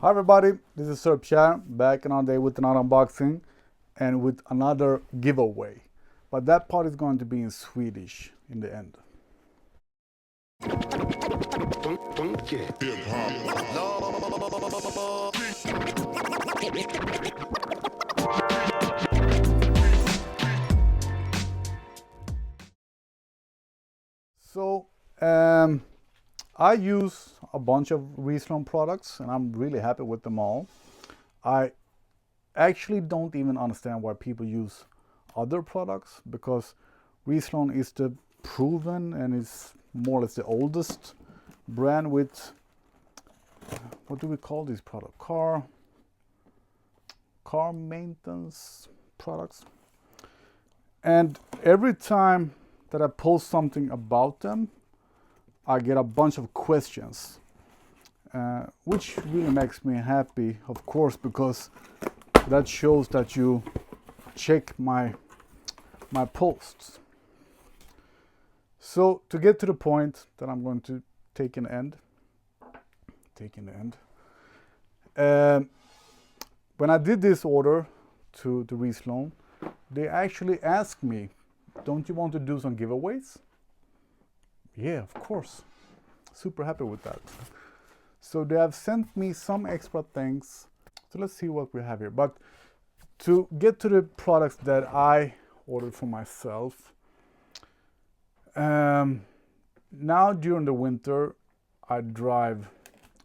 Hi everybody, this is Sir Pierre, back another day with another unboxing and with another giveaway. But that part is going to be in Swedish in the end. So, I use a bunch of Rislone products and I'm really happy with them all. I actually don't even understand why people use other products because Rislone is the proven and is more or less the oldest brand with, what do we call this product? Car maintenance products. And every time that I post something about them, I get a bunch of questions, which really makes me happy, of course, because that shows that you check my posts. So to get to the point that I'm going to take an end, when I did this order to Rislone, they actually asked me, don't you want to do some giveaways? Yeah, of course. Super happy with that. So they have sent me some extra things. So let's see what we have here. But to get to the products that I ordered for myself, now during the winter, I drive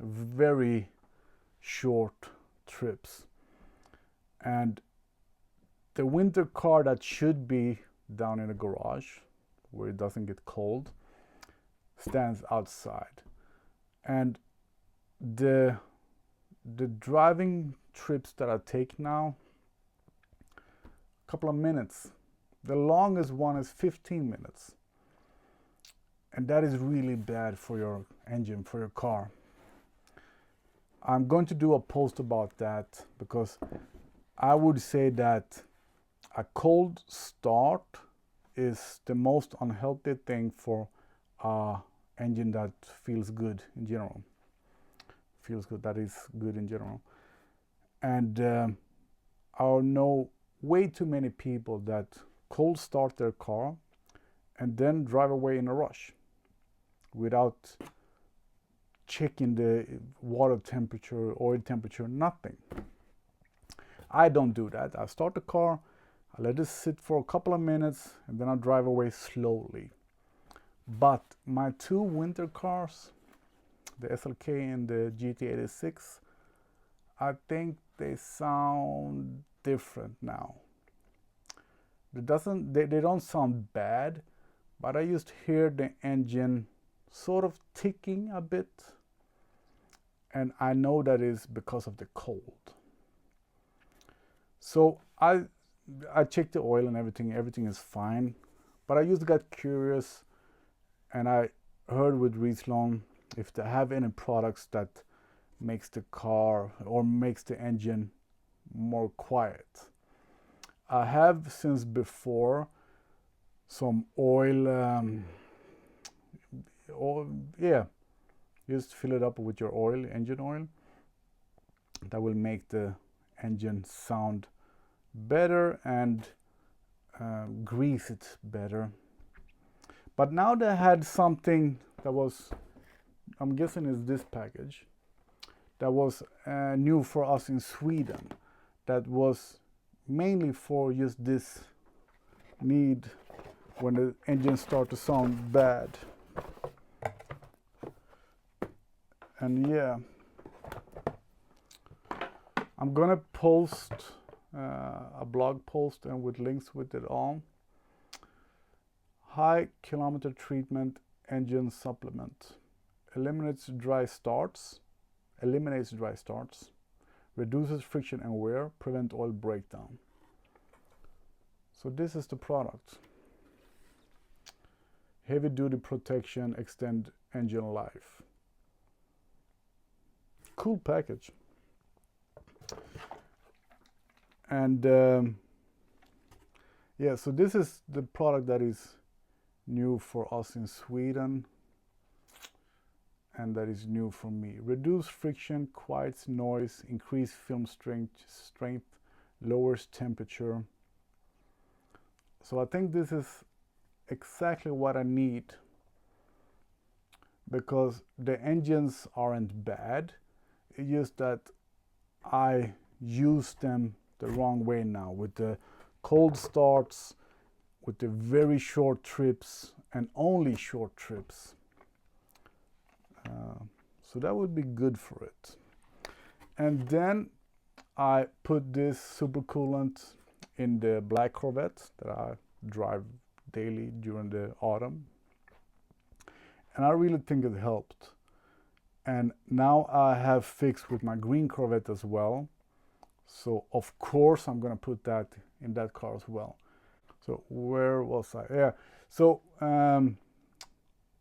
very short trips. And the winter car that should be down in the garage, where it doesn't get cold, stands outside. And the driving trips that I take now, a couple of minutes. The longest one is 15 minutes. And that is really bad for your engine, for your car. I'm going to do a post about that because I would say that a cold start is the most unhealthy thing for a engine that feels good in general. Feels good, that is good in general. And I know way too many people that cold start their car and then drive away in a rush without checking the water temperature, oil temperature, nothing. I don't do that. I start the car, I let it sit for a couple of minutes, and then I drive away slowly. But my two winter cars, the SLK and the GT86, I think they sound different now. They don't sound bad, but I just hear the engine sort of ticking a bit, and I know that is because of the cold. So I checked the oil and everything is fine, but I just got curious and I heard with Rislone if they have any products that makes the car or makes the engine more quiet. I have since before some oil, just fill it up with your oil, engine oil. That will make the engine sound better and grease it better. But now they had something that was, I'm guessing is this package, that was new for us in Sweden, that was mainly for just this need when the engine starts to sound bad. And yeah, I'm gonna post a blog post and with links with it all. High kilometer treatment engine supplement. Eliminates dry starts, reduces friction and wear, prevent oil breakdown. So this is the product. Heavy duty protection, extend engine life. Cool package. And yeah, so this is the product that is new for us in Sweden. and that is new for me. Reduce friction, quiets noise, increase film strength, lowers temperature. So I think this is exactly what I need, because the engines aren't bad. It's just that I use them the wrong way now, with the cold starts, with the very short trips, and only short trips. So that would be good for it. And then I put this supercoolant in the black Corvette that I drive daily during the autumn. And I really think it helped. And now I have fixed with my green Corvette as well. So of course I'm gonna put that in that car as well. So where was I? Yeah. So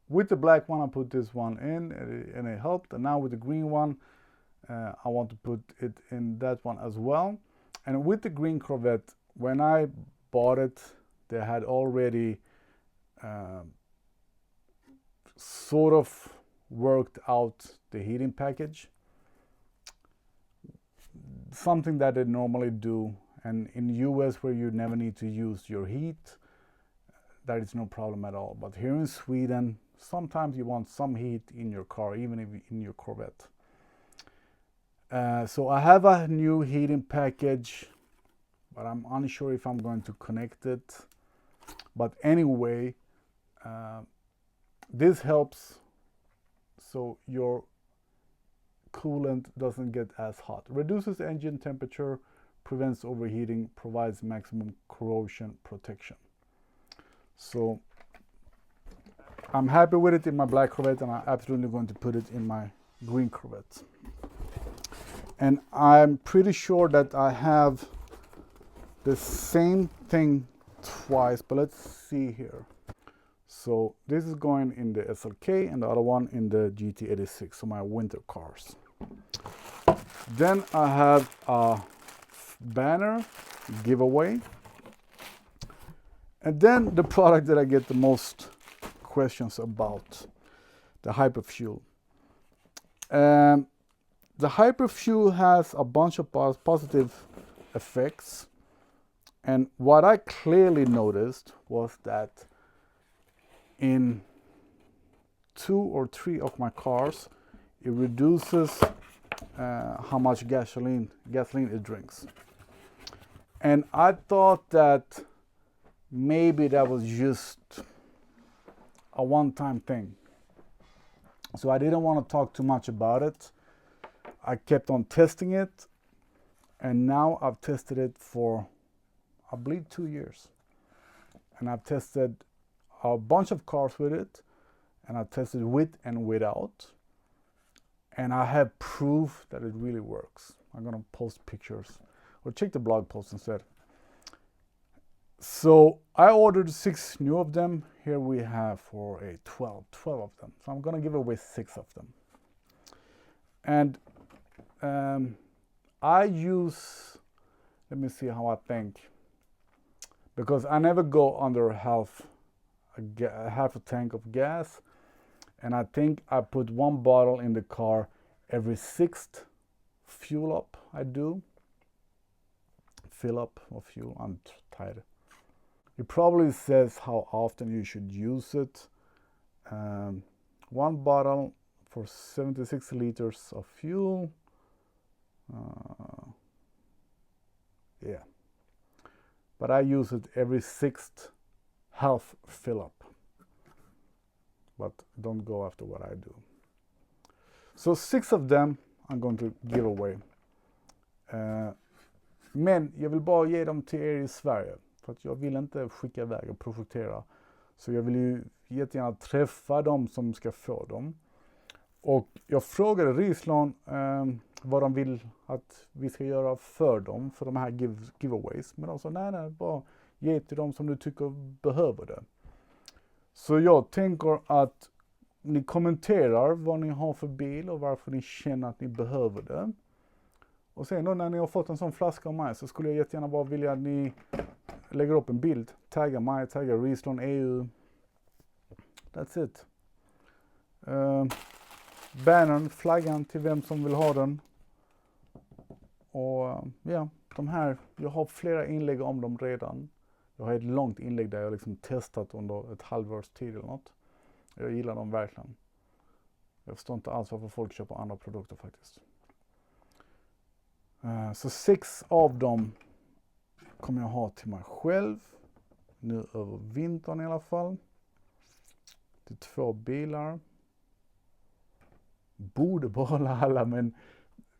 with the black one, I put this one in, and it helped. And now with the green one, I want to put it in that one as well. And with the green Corvette, when I bought it, they had already sort of worked out the heating package. Something that they normally do. And in the US, where you never need to use your heat, that is no problem at all. But here in Sweden, sometimes you want some heat in your car, even if in your Corvette. So I have a new heating package, but I'm unsure if I'm going to connect it. But anyway, this helps so your coolant doesn't get as hot. Reduces engine temperature, prevents overheating, provides maximum corrosion protection. So I'm happy with it in my black Corvette, and I'm absolutely going to put it in my green Corvette. And I'm pretty sure that I have the same thing twice, but let's see here. So this is going in the SLK and the other one in the GT86, so my winter cars. Then I have a banner giveaway. And then the product that I get the most questions about, the Hyperfuel. The Hyperfuel has a bunch of positive effects. And what I clearly noticed was that in 2 or 3 of my cars, it reduces how much gasoline it drinks. And I thought that maybe that was just a one-time thing. So I didn't want to talk too much about it. I kept on testing it, and now I've tested it for, I believe, 2 years. And I've tested a bunch of cars with it, and I tested with and without. And I have proof that it really works. I'm gonna post pictures, or check the blog post instead. So I ordered 6 new of them. Here we have for a 12 of them. So I'm gonna give away 6 of them. And I use, let me see how I think, because I never go under half a tank of gas, and I think I put 1 bottle in the car every 6th fuel up I do. Fill up of fuel, I'm tired. It probably says how often you should use it. 1 bottle for 76 liters of fuel. Yeah, but I use it every 6th half fill up. But don't go after what I do. So 6 of them I'm going to give away. Men jag vill bara ge dem till er i Sverige. För att jag vill inte skicka iväg och projektera. Så jag vill ju jättegärna träffa dem som ska få dem. Och jag frågade Rislone vad de vill att vi ska göra för dem, för de här giveaways. Men de sa nej, bara ge till dem som du tycker behöver det. Så jag tänker att ni kommenterar vad ni har för bil och varför ni känner att ni behöver det. Och sen då när ni har fått en sån flaska av mig, så skulle jag jättegärna bara vilja att ni lägger upp en bild. Tagga mig, tagga Rislone EU. That's it. bannern, flaggan till vem som vill ha den. Och ja, de här, jag har flera inlägg om dem redan. Jag har ett långt inlägg där jag liksom testat under ett halvårs tid eller något. Jag gillar dem verkligen. Jag förstår inte alls varför folk köper andra produkter faktiskt. Så 6 av dem kommer jag ha till mig själv. Nu över vintern i alla fall. Det är 2 bilar. Borde behålla alla, men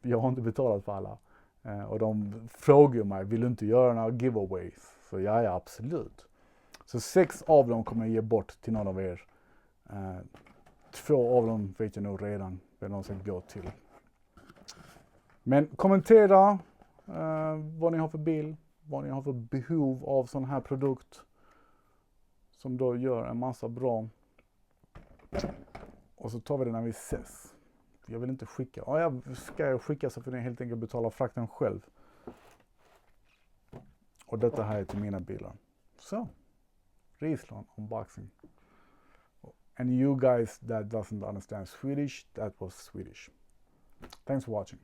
jag har inte betalat för alla. Och de frågar mig, vill du inte göra några giveaways? Så ja, absolut. Så 6 av dem kommer jag ge bort till någon av er. 2 av dem vet jag nog redan vem de ska gå till. Men kommentera vad ni har för bil, vad ni har för behov av sån här produkt. Som då gör en massa bra. Och så tar vi det när vi ses. Jag vill inte skicka. Ska jag skicka så får ni helt enkelt betala frakten själv. Och detta här är till mina bilar. Så. Rislone unboxing. And you guys that doesn't understand Swedish, that was Swedish. Thanks for watching.